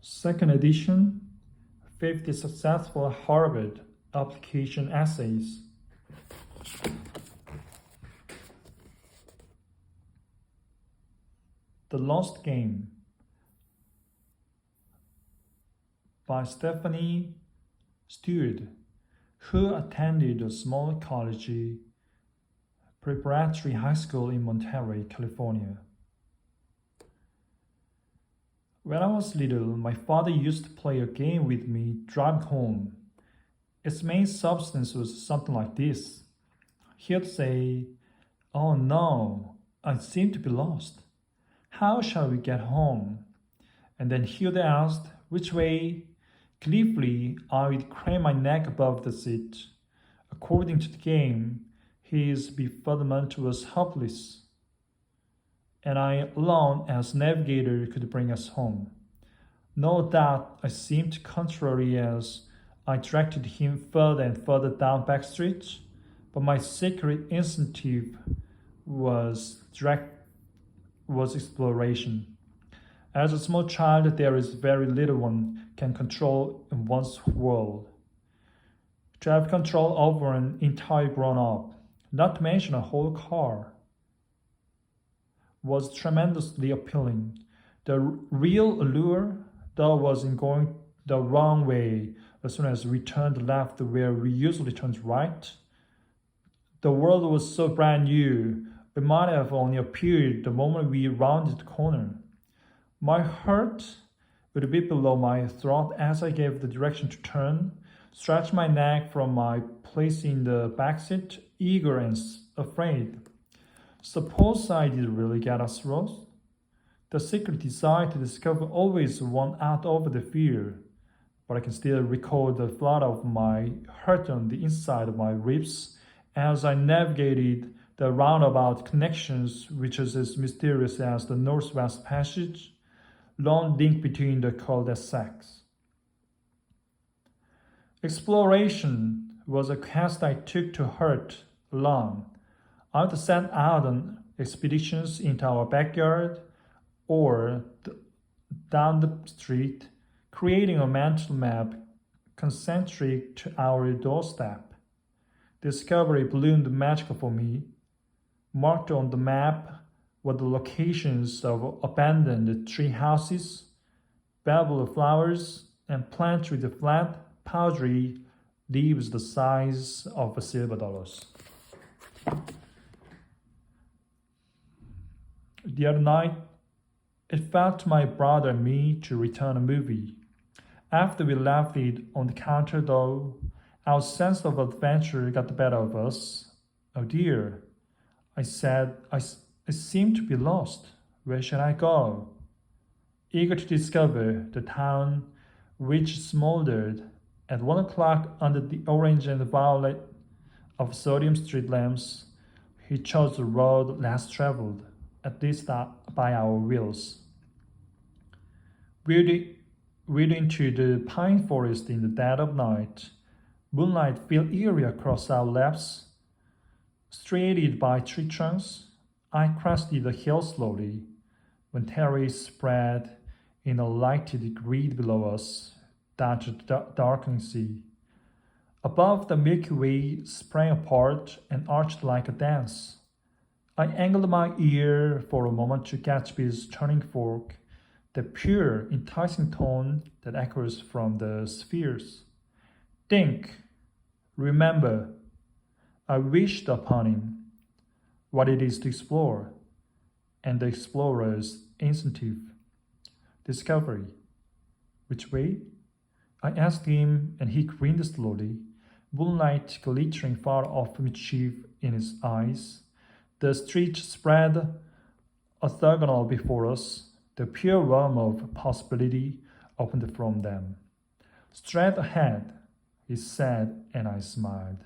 Second edition, 50 successful Harvard application essays. The Lost Game by Stephanie Stewart, who attended a small college preparatory high school in Monterey, California. When I was little, my father used to play a game with me driving home. Its main substance was something like this. He'd say, "Oh no, I seem to be lost. How shall we get home?" And then he would ask which way. Gleefully, I would crane my neck above the seat. According to the game, his befuddlement was hopeless, and I alone as navigator could bring us home. No doubt I seemed contrary as I directed him further and further down back streets, but my secret incentive was exploration. As a small child, there is very little one can control in one's world. To have control over an entire grown-up, not to mention a whole car, was tremendously appealing. The real allure, though, was in going the wrong way as soon as we turned left where we usually turned right. The world was so brand new, it might have only appeared the moment we rounded the corner. My heart would beat below my throat as I gave the direction to turn, stretched my neck from my place in the backseat, eager and afraid. Suppose I did really get us lost? The secret desire to discover always won out over the fear, but I can still recall the flood of my heart on the inside of my ribs as I navigated the roundabout connections, which is as mysterious as the Northwest Passage, long link between the cul-de-sacs. Exploration was a quest I took to heart alone. I would set out on expeditions into our backyard or down the street, creating a mental map concentric to our doorstep. Discovery bloomed magical for me. Marked on the map were the locations of abandoned tree houses, babel of flowers, and plants with flat, powdery leaves the size of silver dollars. The other night, it fell to my brother and me to return a movie. After we left it on the counter, though, our sense of adventure got the better of us. "Oh dear," I said, I seem to be lost. Where shall I go?" Eager to discover the town which smoldered at 1 o'clock under the orange and violet of sodium street lamps, he chose the road less traveled, at least by our wheels. We'd into the pine forest in the dead of night. Moonlight fell eerie across our laps. Striated by tree trunks, I crested the hill slowly, when Terry spread in a lighted grid below us, down to the darkening sea. Above, the Milky Way sprang apart and arched like a dance. I angled my ear for a moment to catch Gatsby's turning fork, the pure, enticing tone that echoes from the spheres. "Think, remember," I wished upon him, "what it is to explore, and the explorer's incentive. Discovery. Which way?" I asked him, and he grinned slowly, moonlight glittering far off mischief in his eyes. The street spread orthogonal before us. The pure realm of possibility opened from them. "Straight ahead," he said, and I smiled.